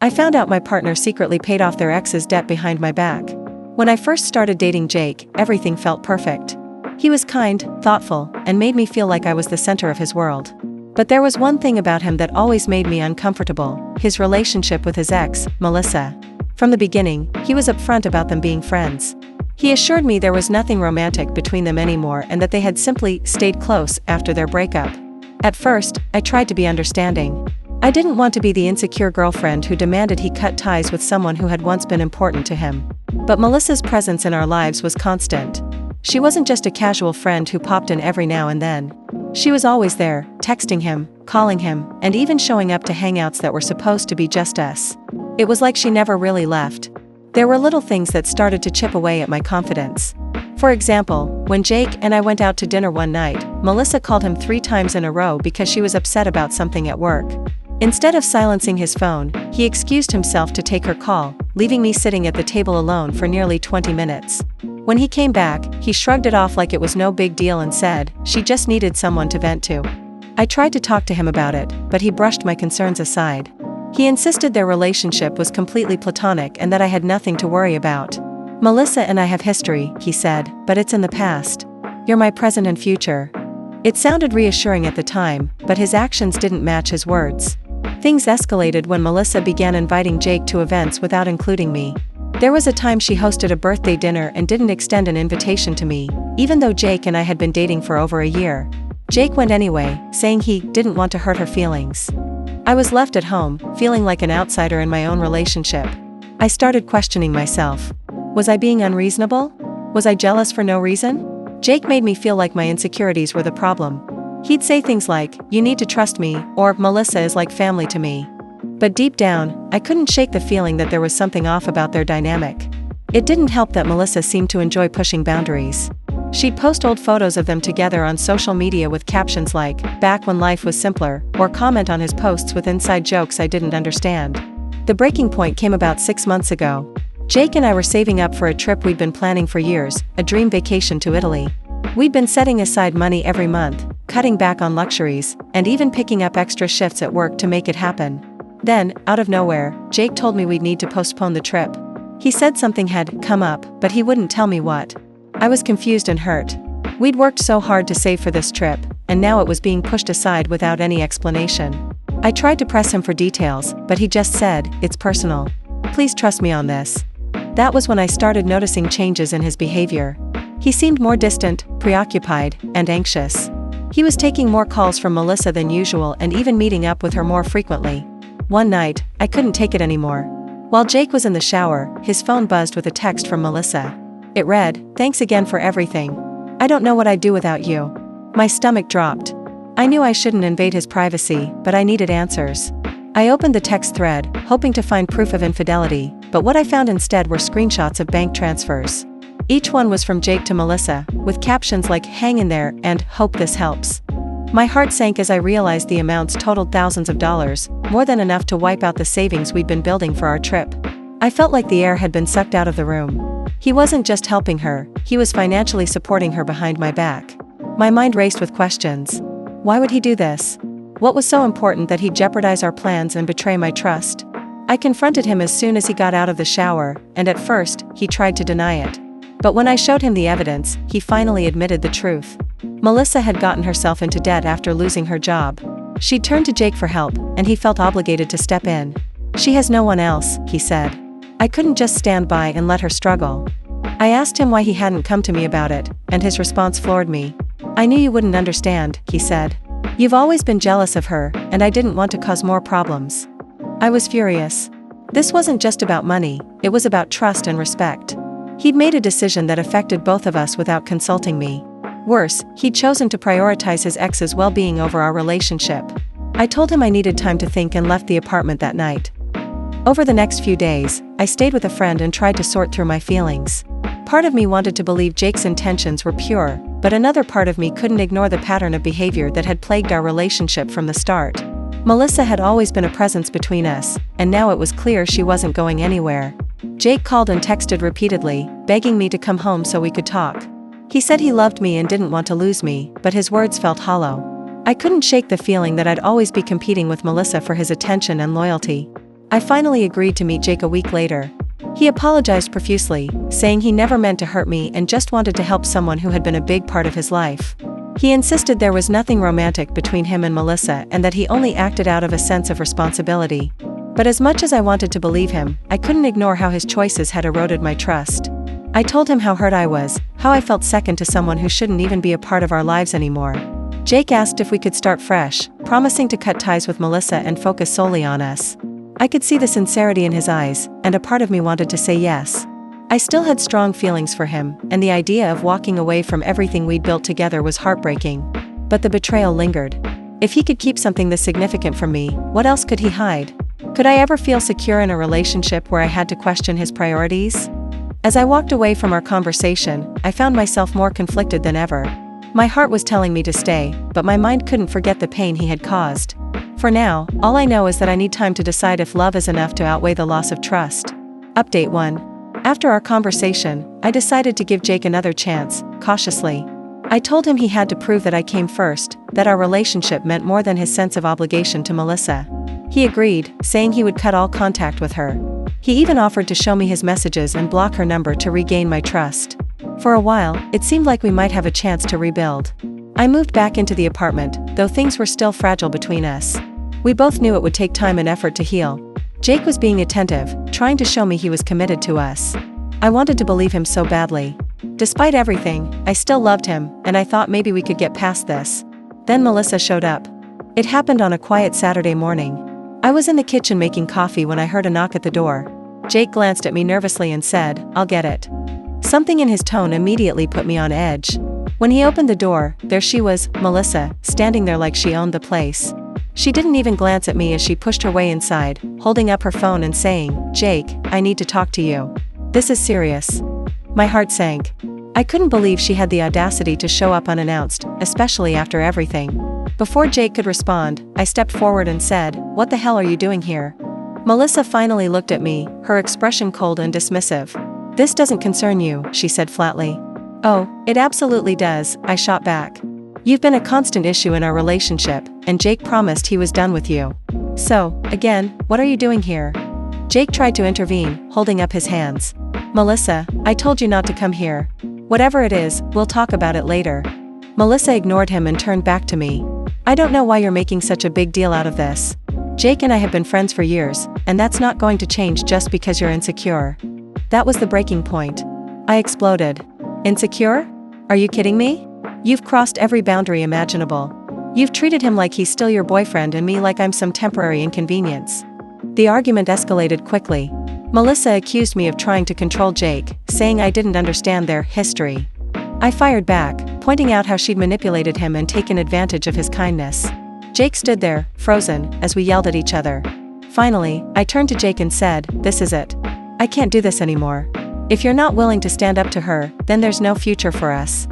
I found out my partner secretly paid off their ex's debt behind my back. When I first started dating Jake, everything felt perfect. He was kind, thoughtful, and made me feel like I was the center of his world. But there was one thing about him that always made me uncomfortable: his relationship with his ex, Melissa. From the beginning, he was upfront about them being friends. He assured me there was nothing romantic between them anymore and that they had simply stayed close after their breakup. At first, I tried to be understanding. I didn't want to be the insecure girlfriend who demanded he cut ties with someone who had once been important to him. But Melissa's presence in our lives was constant. She wasn't just a casual friend who popped in every now and then. She was always there, texting him, calling him, and even showing up to hangouts that were supposed to be just us. It was like she never really left. There were little things that started to chip away at my confidence. For example, when Jake and I went out to dinner one night, Melissa called him 3 times in a row because she was upset about something at work. Instead of silencing his phone, he excused himself to take her call, leaving me sitting at the table alone for nearly 20 minutes. When he came back, he shrugged it off like it was no big deal and said she just needed someone to vent to. I tried to talk to him about it, but he brushed my concerns aside. He insisted their relationship was completely platonic and that I had nothing to worry about. "Melissa and I have history," he said, "but it's in the past. You're my present and future." It sounded reassuring at the time, but his actions didn't match his words. Things escalated when Melissa began inviting Jake to events without including me. There was a time she hosted a birthday dinner and didn't extend an invitation to me, even though Jake and I had been dating for over a year. Jake went anyway, saying he didn't want to hurt her feelings. I was left at home, feeling like an outsider in my own relationship. I started questioning myself. Was I being unreasonable? Was I jealous for no reason? Jake made me feel like my insecurities were the problem. He'd say things like, "You need to trust me," or "Melissa is like family to me." But deep down, I couldn't shake the feeling that there was something off about their dynamic. It didn't help that Melissa seemed to enjoy pushing boundaries. She'd post old photos of them together on social media with captions like, "Back when life was simpler," or comment on his posts with inside jokes I didn't understand. The breaking point came about 6 months ago. Jake and I were saving up for a trip we'd been planning for years, a dream vacation to Italy. We'd been setting aside money every month, cutting back on luxuries, and even picking up extra shifts at work to make it happen. Then, out of nowhere, Jake told me we'd need to postpone the trip. He said something had come up, but he wouldn't tell me what. I was confused and hurt. We'd worked so hard to save for this trip, and now it was being pushed aside without any explanation. I tried to press him for details, but he just said, "It's personal. Please trust me on this." That was when I started noticing changes in his behavior. He seemed more distant, preoccupied, and anxious. He was taking more calls from Melissa than usual and even meeting up with her more frequently. One night, I couldn't take it anymore. While Jake was in the shower, his phone buzzed with a text from Melissa. It read, "Thanks again for everything. I don't know what I'd do without you." My stomach dropped. I knew I shouldn't invade his privacy, but I needed answers. I opened the text thread, hoping to find proof of infidelity, but what I found instead were screenshots of bank transfers. Each one was from Jake to Melissa, with captions like "Hang in there" and "Hope this helps." My heart sank as I realized the amounts totaled thousands of dollars, more than enough to wipe out the savings we'd been building for our trip. I felt like the air had been sucked out of the room. He wasn't just helping her, he was financially supporting her behind my back. My mind raced with questions. Why would he do this? What was so important that he'd jeopardize our plans and betray my trust? I confronted him as soon as he got out of the shower, and at first, he tried to deny it. But when I showed him the evidence, he finally admitted the truth. Melissa had gotten herself into debt after losing her job. She'd turned to Jake for help, and he felt obligated to step in. "She has no one else," he said. I couldn't just stand by and let her struggle. I asked him why he hadn't come to me about it, and his response floored me. "I knew you wouldn't understand," he said. "You've always been jealous of her, and I didn't want to cause more problems." I was furious. This wasn't just about money, it was about trust and respect. He'd made a decision that affected both of us without consulting me. Worse, he'd chosen to prioritize his ex's well-being over our relationship. I told him I needed time to think and left the apartment that night. Over the next few days, I stayed with a friend and tried to sort through my feelings. Part of me wanted to believe Jake's intentions were pure, but another part of me couldn't ignore the pattern of behavior that had plagued our relationship from the start. Melissa had always been a presence between us, and now it was clear she wasn't going anywhere. Jake called and texted repeatedly, begging me to come home so we could talk. He said he loved me and didn't want to lose me, but his words felt hollow. I couldn't shake the feeling that I'd always be competing with Melissa for his attention and loyalty. I finally agreed to meet Jake a week later. He apologized profusely, saying he never meant to hurt me and just wanted to help someone who had been a big part of his life. He insisted there was nothing romantic between him and Melissa and that he only acted out of a sense of responsibility. But as much as I wanted to believe him, I couldn't ignore how his choices had eroded my trust. I told him how hurt I was, how I felt second to someone who shouldn't even be a part of our lives anymore. Jake asked if we could start fresh, promising to cut ties with Melissa and focus solely on us. I could see the sincerity in his eyes, and a part of me wanted to say yes. I still had strong feelings for him, and the idea of walking away from everything we'd built together was heartbreaking. But the betrayal lingered. If he could keep something this significant from me, what else could he hide? Could I ever feel secure in a relationship where I had to question his priorities? As I walked away from our conversation, I found myself more conflicted than ever. My heart was telling me to stay, but my mind couldn't forget the pain he had caused. For now, all I know is that I need time to decide if love is enough to outweigh the loss of trust. Update 1. After our conversation, I decided to give Jake another chance, cautiously. I told him he had to prove that I came first, that our relationship meant more than his sense of obligation to Melissa. He agreed, saying he would cut all contact with her. He even offered to show me his messages and block her number to regain my trust. For a while, it seemed like we might have a chance to rebuild. I moved back into the apartment, though things were still fragile between us. We both knew it would take time and effort to heal. Jake was being attentive, trying to show me he was committed to us. I wanted to believe him so badly. Despite everything, I still loved him, and I thought maybe we could get past this. Then Melissa showed up. It happened on a quiet Saturday morning. I was in the kitchen making coffee when I heard a knock at the door. Jake glanced at me nervously and said, "I'll get it." Something in his tone immediately put me on edge. When he opened the door, there she was, Melissa, standing there like she owned the place. She didn't even glance at me as she pushed her way inside, holding up her phone and saying, "Jake, I need to talk to you. This is serious." My heart sank. I couldn't believe she had the audacity to show up unannounced, especially after everything. Before Jake could respond, I stepped forward and said, "What the hell are you doing here?" Melissa finally looked at me, her expression cold and dismissive. "This doesn't concern you," she said flatly. "Oh, it absolutely does," I shot back. "You've been a constant issue in our relationship, and Jake promised he was done with you. So, again, what are you doing here?" Jake tried to intervene, holding up his hands. "Melissa, I told you not to come here. Whatever it is, we'll talk about it later." Melissa ignored him and turned back to me. "I don't know why you're making such a big deal out of this. Jake and I have been friends for years, and that's not going to change just because you're insecure." That was the breaking point. I exploded. "Insecure? Are you kidding me? You've crossed every boundary imaginable. You've treated him like he's still your boyfriend and me like I'm some temporary inconvenience." The argument escalated quickly. Melissa accused me of trying to control Jake, saying I didn't understand their history. I fired back, pointing out how she'd manipulated him and taken advantage of his kindness. Jake stood there, frozen, as we yelled at each other. Finally, I turned to Jake and said, "This is it. I can't do this anymore. If you're not willing to stand up to her, then there's no future for us."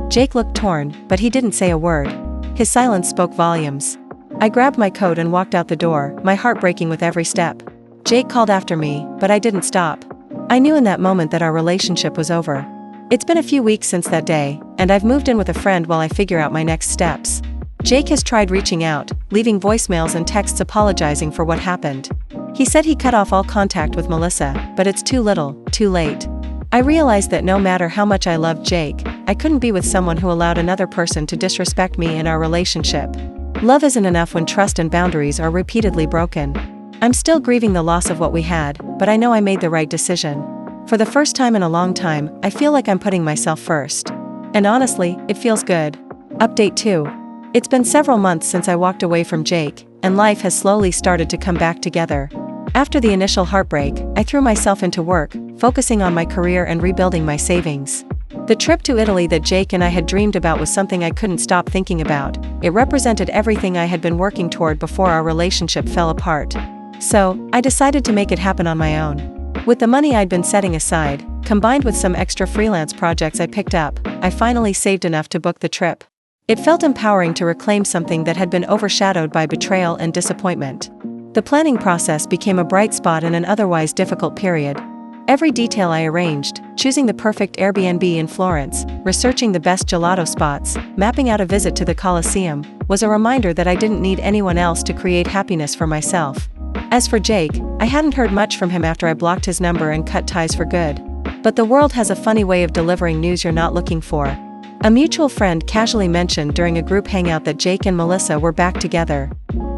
Jake looked torn, but he didn't say a word. His silence spoke volumes. I grabbed my coat and walked out the door, my heart breaking with every step. Jake called after me, but I didn't stop. I knew in that moment that our relationship was over. It's been a few weeks since that day, and I've moved in with a friend while I figure out my next steps. Jake has tried reaching out, leaving voicemails and texts apologizing for what happened. He said he cut off all contact with Melissa, but it's too little, too late. I realized that no matter how much I loved Jake, I couldn't be with someone who allowed another person to disrespect me in our relationship. Love isn't enough when trust and boundaries are repeatedly broken. I'm still grieving the loss of what we had, but I know I made the right decision. For the first time in a long time, I feel like I'm putting myself first. And honestly, it feels good. Update 2. It's been several months since I walked away from Jake, and life has slowly started to come back together. After the initial heartbreak, I threw myself into work, focusing on my career and rebuilding my savings. The trip to Italy that Jake and I had dreamed about was something I couldn't stop thinking about. It represented everything I had been working toward before our relationship fell apart. So, I decided to make it happen on my own. With the money I'd been setting aside, combined with some extra freelance projects I picked up, I finally saved enough to book the trip. It felt empowering to reclaim something that had been overshadowed by betrayal and disappointment. The planning process became a bright spot in an otherwise difficult period. Every detail I arranged, choosing the perfect Airbnb in Florence, researching the best gelato spots, mapping out a visit to the Colosseum, was a reminder that I didn't need anyone else to create happiness for myself. As for Jake, I hadn't heard much from him after I blocked his number and cut ties for good. But the world has a funny way of delivering news you're not looking for. A mutual friend casually mentioned during a group hangout that Jake and Melissa were back together.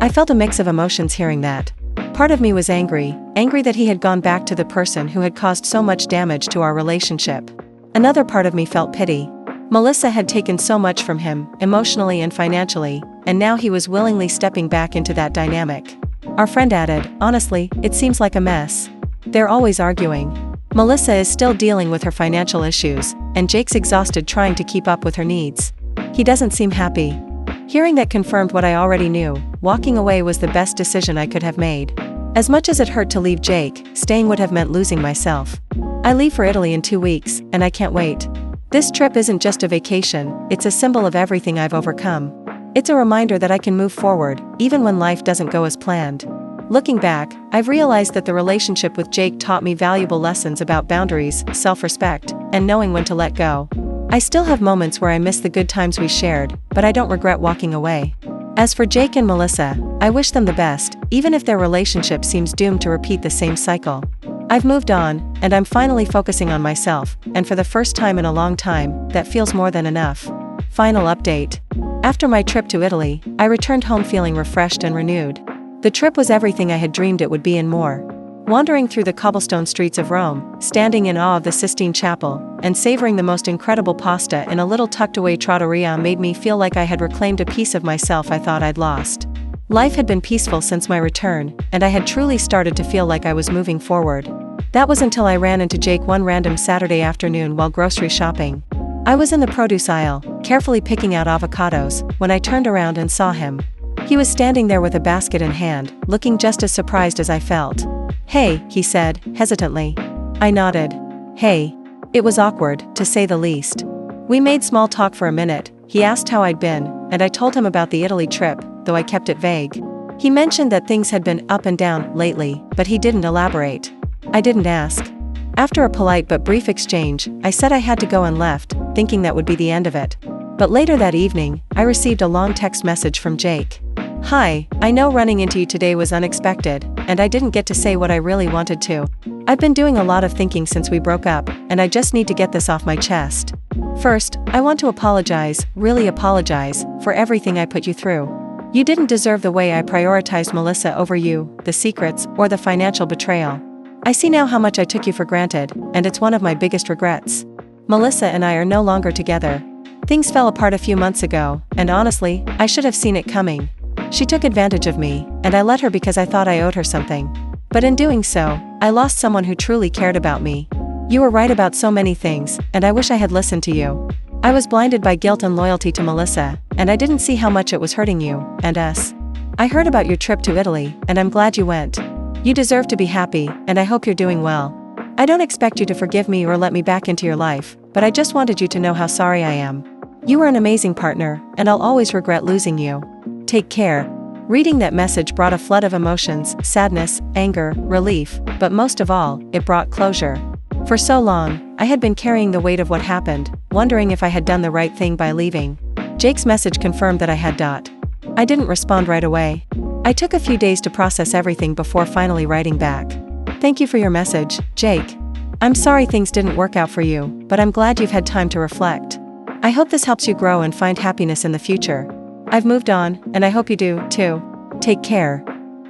I felt a mix of emotions hearing that. Part of me was angry that he had gone back to the person who had caused so much damage to our relationship. Another part of me felt pity. Melissa had taken so much from him, emotionally and financially, and now he was willingly stepping back into that dynamic. Our friend added, "Honestly, it seems like a mess. They're always arguing. Melissa is still dealing with her financial issues, and Jake's exhausted trying to keep up with her needs. He doesn't seem happy." Hearing that confirmed what I already knew. Walking away was the best decision I could have made. As much as it hurt to leave Jake, staying would have meant losing myself. I leave for Italy in 2 weeks, and I can't wait. This trip isn't just a vacation, it's a symbol of everything I've overcome. It's a reminder that I can move forward, even when life doesn't go as planned. Looking back, I've realized that the relationship with Jake taught me valuable lessons about boundaries, self-respect, and knowing when to let go. I still have moments where I miss the good times we shared, but I don't regret walking away. As for Jake and Melissa, I wish them the best, even if their relationship seems doomed to repeat the same cycle. I've moved on, and I'm finally focusing on myself, and for the first time in a long time, that feels more than enough. Final update. After my trip to Italy, I returned home feeling refreshed and renewed. The trip was everything I had dreamed it would be and more. Wandering through the cobblestone streets of Rome, standing in awe of the Sistine Chapel, and savoring the most incredible pasta in a little tucked-away trattoria made me feel like I had reclaimed a piece of myself I thought I'd lost. Life had been peaceful since my return, and I had truly started to feel like I was moving forward. That was until I ran into Jake one random Saturday afternoon while grocery shopping. I was in the produce aisle, carefully picking out avocados, when I turned around and saw him. He was standing there with a basket in hand, looking just as surprised as I felt. "Hey," he said, hesitantly. I nodded. "Hey." It was awkward, to say the least. We made small talk for a minute. He asked how I'd been, and I told him about the Italy trip, though I kept it vague. He mentioned that things had been up and down lately, but he didn't elaborate. I didn't ask. After a polite but brief exchange, I said I had to go and left, thinking that would be the end of it. But later that evening, I received a long text message from Jake. "Hi, I know running into you today was unexpected, and I didn't get to say what I really wanted to. I've been doing a lot of thinking since we broke up, and I just need to get this off my chest. First, I want to apologize, really apologize, for everything I put you through. You didn't deserve the way I prioritized Melissa over you, the secrets, or the financial betrayal. I see now how much I took you for granted, and it's one of my biggest regrets. Melissa and I are no longer together. Things fell apart a few months ago, and honestly, I should have seen it coming. She took advantage of me, and I let her because I thought I owed her something. But in doing so, I lost someone who truly cared about me. You were right about so many things, and I wish I had listened to you. I was blinded by guilt and loyalty to Melissa, and I didn't see how much it was hurting you, and us. I heard about your trip to Italy, and I'm glad you went. You deserve to be happy, and I hope you're doing well. I don't expect you to forgive me or let me back into your life, but I just wanted you to know how sorry I am. You were an amazing partner, and I'll always regret losing you. Take care." Reading that message brought a flood of emotions, sadness, anger, relief, but most of all, it brought closure. For so long, I had been carrying the weight of what happened, wondering if I had done the right thing by leaving. Jake's message confirmed that I had. I didn't respond right away. I took a few days to process everything before finally writing back. "Thank you for your message, Jake. I'm sorry things didn't work out for you, but I'm glad you've had time to reflect. I hope this helps you grow and find happiness in the future. I've moved on, and I hope you do, too. Take care."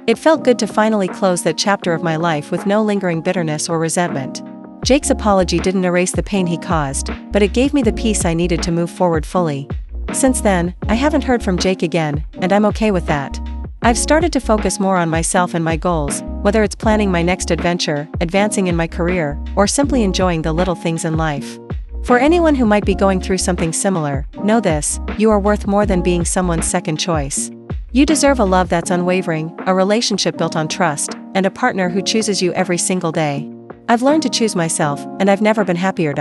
It felt good to finally close that chapter of my life with no lingering bitterness or resentment. Jake's apology didn't erase the pain he caused, but it gave me the peace I needed to move forward fully. Since then, I haven't heard from Jake again, and I'm okay with that. I've started to focus more on myself and my goals, whether it's planning my next adventure, advancing in my career, or simply enjoying the little things in life. For anyone who might be going through something similar, know this: you are worth more than being someone's second choice. You deserve a love that's unwavering, a relationship built on trust, and a partner who chooses you every single day. I've learned to choose myself, and I've never been happier.